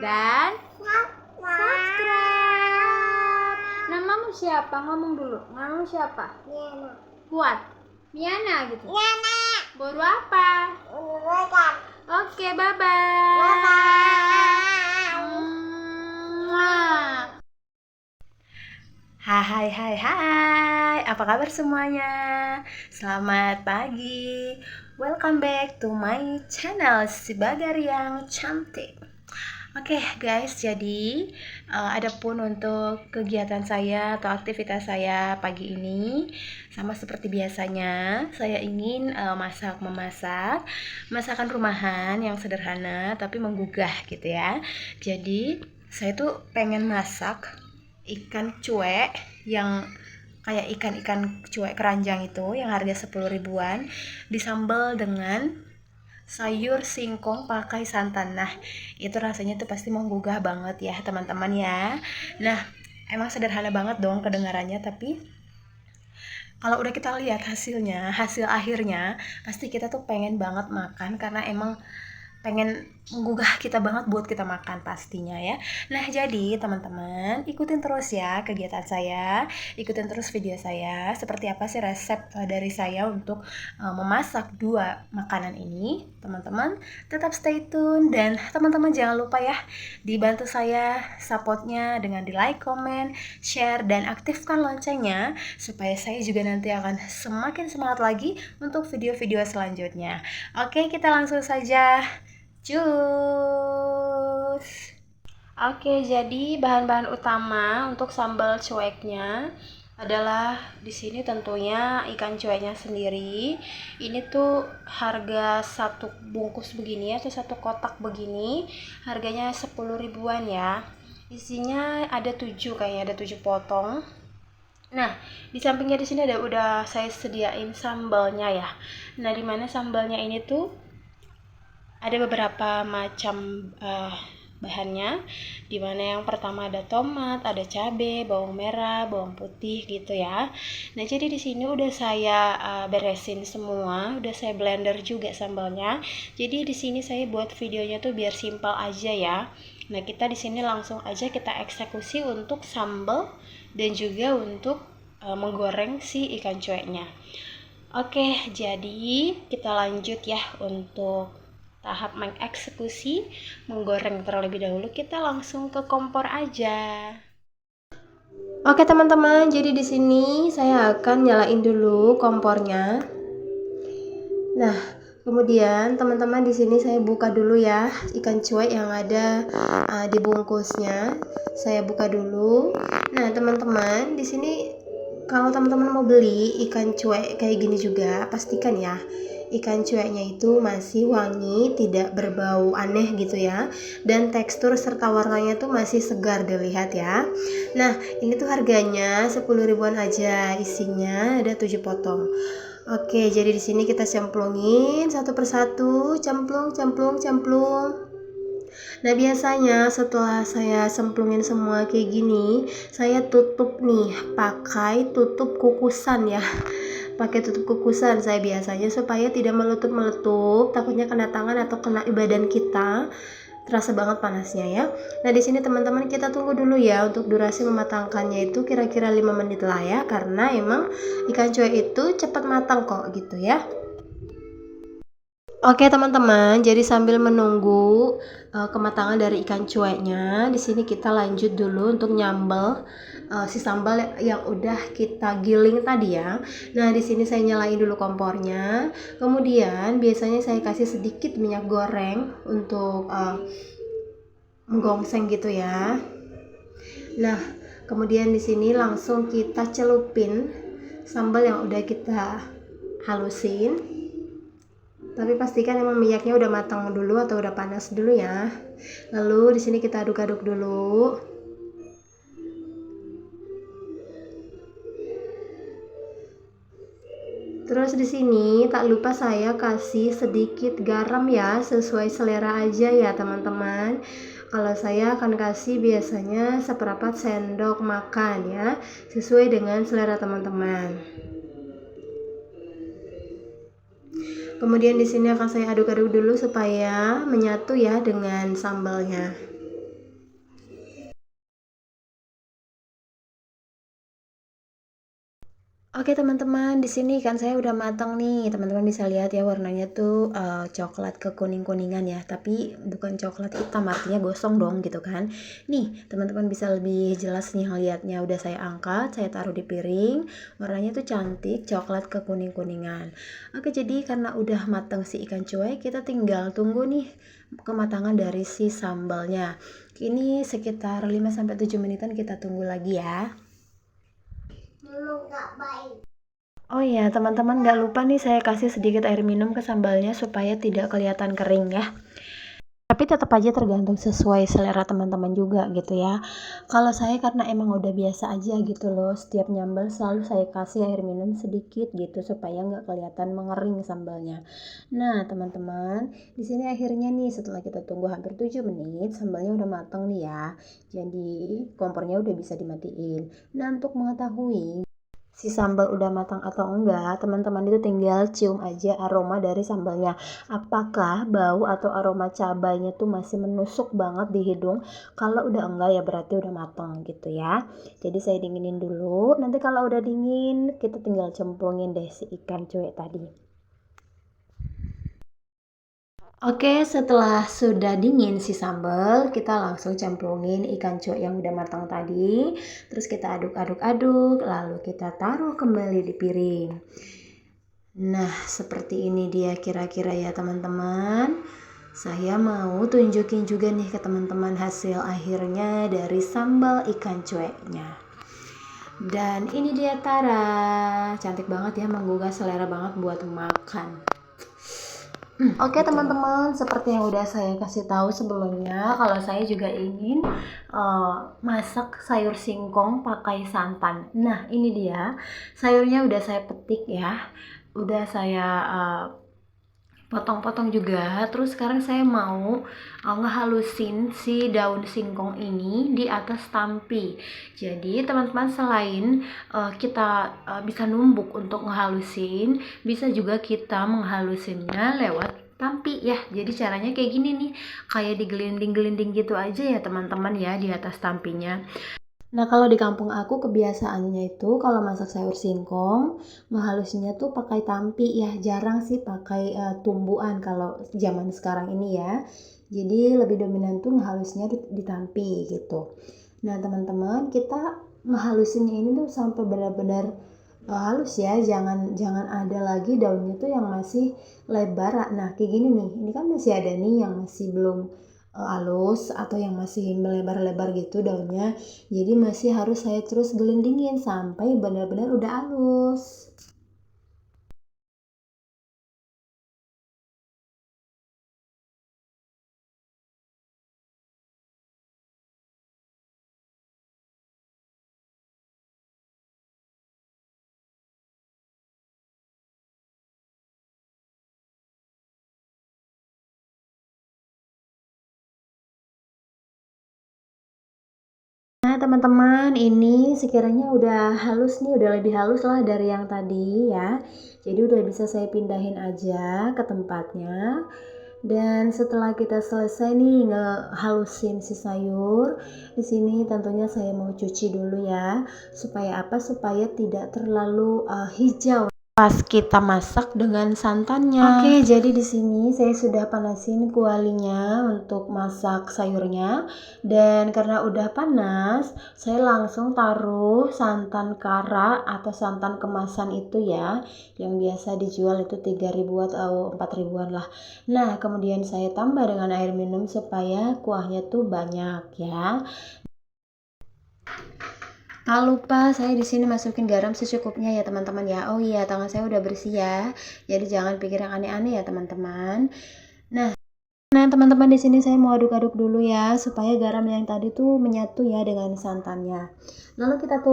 dan subscribe. Namamu siapa? Ngomong dulu. Namamu siapa? Miana. Kuat. Miana gitu. Miana. Baru apa? Makan. Oke, bye-bye. Bye-bye. Hai, apa kabar semuanya? Selamat pagi. Welcome back to my channel Si Bagar yang Cantik. Oke guys, jadi adapun untuk kegiatan saya atau aktivitas saya pagi ini, sama seperti biasanya, saya ingin memasak masakan rumahan yang sederhana tapi menggugah gitu ya. Jadi saya tuh pengen masak ikan cuek yang kayak ikan cuek keranjang itu yang harga 10 ribuan disambal dengan sayur singkong pakai santan. Nah, itu rasanya tuh pasti menggugah banget ya teman-teman ya. Nah, emang sederhana banget dong kedengarannya, tapi kalau udah kita lihat hasil akhirnya, pasti kita tuh pengen banget makan karena emang pengen menggugah kita banget buat kita makan pastinya ya. Nah, jadi teman-teman ikutin terus ya kegiatan saya, ikutin terus video saya seperti apa sih resep dari saya untuk memasak dua makanan ini. Teman-teman tetap stay tune dan teman-teman jangan lupa ya dibantu saya supportnya dengan di like, comment, share dan aktifkan loncengnya supaya saya juga nanti akan semakin semangat lagi untuk video-video selanjutnya. Oke, kita langsung saja. Cus. Oke, jadi bahan-bahan utama untuk sambal cueknya adalah di sini tentunya ikan cueknya sendiri. Ini tuh harga satu bungkus begini atau satu kotak begini, harganya 10 ribuan ya. Isinya ada 7 kayaknya, ada 7 potong. Nah, di sampingnya di sini udah saya sediain sambalnya ya. Nah, di mana sambalnya ini tuh ada beberapa macam bahannya, dimana yang pertama ada tomat, ada cabai, bawang merah, bawang putih gitu ya. Nah, jadi di sini udah saya beresin semua, udah saya blender juga sambalnya. Jadi di sini saya buat videonya tuh biar simpel aja ya. Nah, kita di sini langsung aja kita eksekusi untuk sambal dan juga untuk menggoreng si ikan cueknya. Oke, jadi kita lanjut ya untuk tahap mengeksekusi, menggoreng terlebih dahulu. Kita langsung ke kompor aja. Oke teman-teman, jadi di sini saya akan nyalain dulu kompornya. Nah, kemudian teman-teman di sini saya buka dulu ya ikan cuek yang ada di bungkusnya. Saya buka dulu. Nah, teman-teman di sini kalau teman-teman mau beli ikan cuek kayak gini juga, pastikan ya ikan cueknya itu masih wangi, tidak berbau aneh gitu ya, dan tekstur serta warnanya tuh masih segar dilihat ya. Nah, ini tuh harganya 10 ribuan aja, isinya ada 7 potong. Oke, jadi di sini kita cemplungin satu persatu, cemplung. Nah, biasanya setelah saya cemplungin semua kayak gini, saya tutup nih pakai tutup kukusan ya. Pakai tutup kukusan saya biasanya supaya tidak meletup-meletup, takutnya kena tangan atau kena badan kita. Terasa banget panasnya ya. Nah, di sini teman-teman kita tunggu dulu ya untuk durasi mematangkannya itu kira-kira 5 menit lah ya, karena emang ikan cuek itu cepat matang kok gitu ya. Oke teman-teman, jadi sambil menunggu kematangan dari ikan cueknya, di sini kita lanjut dulu untuk nyambel si sambal yang udah kita giling tadi ya. Nah, di sini saya nyalain dulu kompornya. Kemudian biasanya saya kasih sedikit minyak goreng untuk menggongseng gitu ya. Nah, kemudian di sini langsung kita celupin sambal yang udah kita halusin. Tapi pastikan emang minyaknya udah matang dulu atau udah panas dulu ya. Lalu di sini kita aduk-aduk dulu. Terus di sini tak lupa saya kasih sedikit garam ya, sesuai selera aja ya teman-teman. Kalau saya akan kasih biasanya seperempat sendok makan ya, sesuai dengan selera teman-teman. Kemudian di sini akan saya aduk-aduk dulu supaya menyatu ya dengan sambalnya. Oke teman-teman, di sini ikan saya udah matang nih. Teman-teman bisa lihat ya warnanya tuh coklat ke kuning-kuningan ya. Tapi bukan coklat hitam, artinya gosong dong gitu kan. Nih, teman-teman bisa lebih jelas nih lihatnya. Udah saya angkat, saya taruh di piring. Warnanya tuh cantik, coklat ke kuning-kuningan. Oke, jadi karena udah matang si ikan cuek, kita tinggal tunggu nih kematangan dari si sambalnya. Ini sekitar 5-7 menitan kita tunggu lagi ya. Dulu nggak baik. Oh iya, teman-teman nggak lupa nih saya kasih sedikit air minum ke sambalnya supaya tidak kelihatan kering ya. Tapi tetap aja tergantung sesuai selera teman-teman juga gitu ya. Kalau saya karena emang udah biasa aja gitu loh, setiap nyambal selalu saya kasih air minum sedikit gitu supaya nggak kelihatan mengering sambalnya. Nah, teman-teman, di sini akhirnya nih setelah kita tunggu hampir 7 menit, sambalnya udah matang nih ya. Jadi kompornya udah bisa dimatiin. Nah, untuk mengetahui si sambal udah matang atau enggak, teman-teman itu tinggal cium aja aroma dari sambalnya. Apakah bau atau aroma cabainya tuh masih menusuk banget di hidung? Kalau udah enggak ya berarti udah matang gitu ya. Jadi saya dinginin dulu. Nanti kalau udah dingin, kita tinggal cemplungin deh si ikan cuek tadi. Oke, setelah sudah dingin si sambal, kita langsung cemplungin ikan cuek yang udah matang tadi. Terus kita aduk-aduk-aduk, lalu kita taruh kembali di piring. Nah, seperti ini dia kira-kira ya teman-teman. Saya mau tunjukin juga nih ke teman-teman hasil akhirnya dari sambal ikan cueknya. Dan ini dia Tara. Cantik banget ya, menggugah selera banget buat makan. Oke teman-teman, seperti yang udah saya kasih tahu sebelumnya, kalau saya juga ingin masak sayur singkong pakai santan. Nah ini dia, sayurnya udah saya petik ya, udah saya potong-potong juga. Terus sekarang saya mau ngehalusin si daun singkong ini di atas tampi. Jadi teman-teman selain kita bisa numbuk untuk ngehalusin, bisa juga kita menghalusinnya lewat tampi ya. Jadi caranya kayak gini nih, kayak digelinding-gelinding gitu aja ya teman-teman ya di atas tampinya. Nah, kalau di kampung aku kebiasaannya itu kalau masak sayur singkong, ngehalusinnya tuh pakai tampi ya, jarang sih pakai tumbuhan kalau zaman sekarang ini ya. Jadi lebih dominan tuh ngehalusinnya di tampi gitu. Nah, teman-teman, kita ngehalusinnya ini tuh sampai benar-benar halus ya, jangan ada lagi daunnya tuh yang masih lebar. Nah, kayak gini nih, ini kan masih ada nih yang masih belum halus atau yang masih melebar-lebar gitu daunnya. Jadi masih harus saya terus gelindingin sampai benar-benar udah halus. Nah, teman-teman, ini sekiranya udah halus nih, udah lebih halus lah dari yang tadi ya. Jadi udah bisa saya pindahin aja ke tempatnya. Dan setelah kita selesai nih ngehalusin si sayur, di sini tentunya saya mau cuci dulu ya. Supaya apa? Supaya tidak terlalu hijau pas kita masak dengan santannya. Oke, jadi di sini saya sudah panasin kualinya untuk masak sayurnya. Dan karena udah panas, saya langsung taruh santan kara atau santan kemasan itu ya, yang biasa dijual itu 3.000 atau 4.000-an lah. Nah, kemudian saya tambah dengan air minum supaya kuahnya tuh banyak ya. Tak lupa saya di sini masukin garam secukupnya ya teman-teman ya. Oh iya, tangan saya udah bersih ya. Jadi jangan pikir yang aneh-aneh ya teman-teman. Nah, teman-teman di sini saya mau aduk-aduk dulu ya supaya garam yang tadi tuh menyatu ya dengan santannya. Lalu kita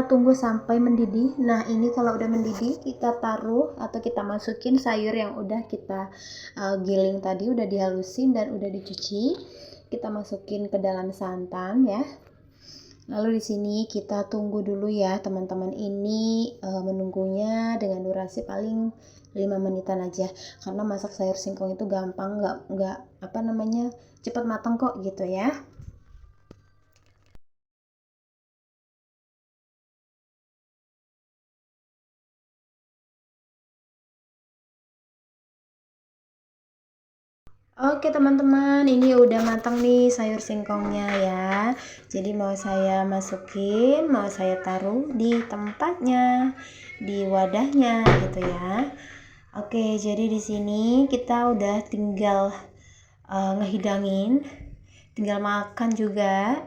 tunggu sampai mendidih. Nah, ini kalau udah mendidih kita taruh atau kita masukin sayur yang udah kita giling tadi, udah dihalusin dan udah dicuci. Kita masukin ke dalam santan ya. Lalu di sini kita tunggu dulu ya teman-teman, ini menunggunya dengan durasi paling 5 menitan aja karena masak sayur singkong itu gampang, nggak cepat matang kok gitu ya. Oke teman-teman, ini udah matang nih sayur singkongnya ya. Jadi mau saya masukin, mau saya taruh di tempatnya, di wadahnya gitu ya. Oke, jadi di sini kita udah tinggal ngehidangin, tinggal makan juga.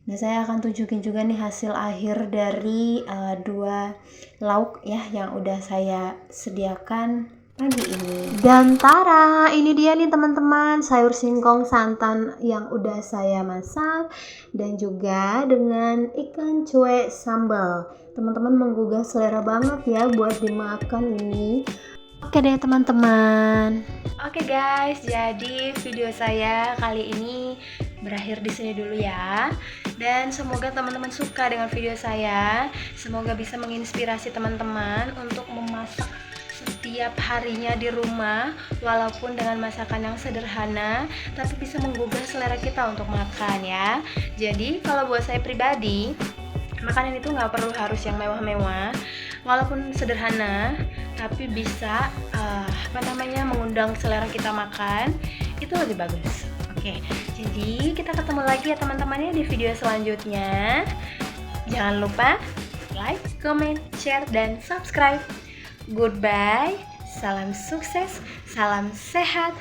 Nah, saya akan tunjukin juga nih hasil akhir dari dua lauk ya yang udah saya sediakan pagi ini. Dan tara, ini dia nih teman-teman, sayur singkong santan yang udah saya masak dan juga dengan ikan cuek sambal. Teman-teman menggugah selera banget ya buat dimakan ini. Oke deh teman-teman. Oke guys, jadi video saya kali ini berakhir di sini dulu ya. Dan semoga teman-teman suka dengan video saya. Semoga bisa menginspirasi teman-teman untuk memasak setiap harinya di rumah, walaupun dengan masakan yang sederhana, tapi bisa menggugah selera kita untuk makan ya. Jadi kalau buat saya pribadi, makanan itu nggak perlu harus yang mewah-mewah, walaupun sederhana, tapi bisa mengundang selera kita makan, itu lebih bagus. Oke, jadi kita ketemu lagi ya teman-teman ya di video selanjutnya. Jangan lupa like, comment, share, dan subscribe. Goodbye, salam sukses, salam sehat.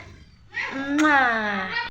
Mwah.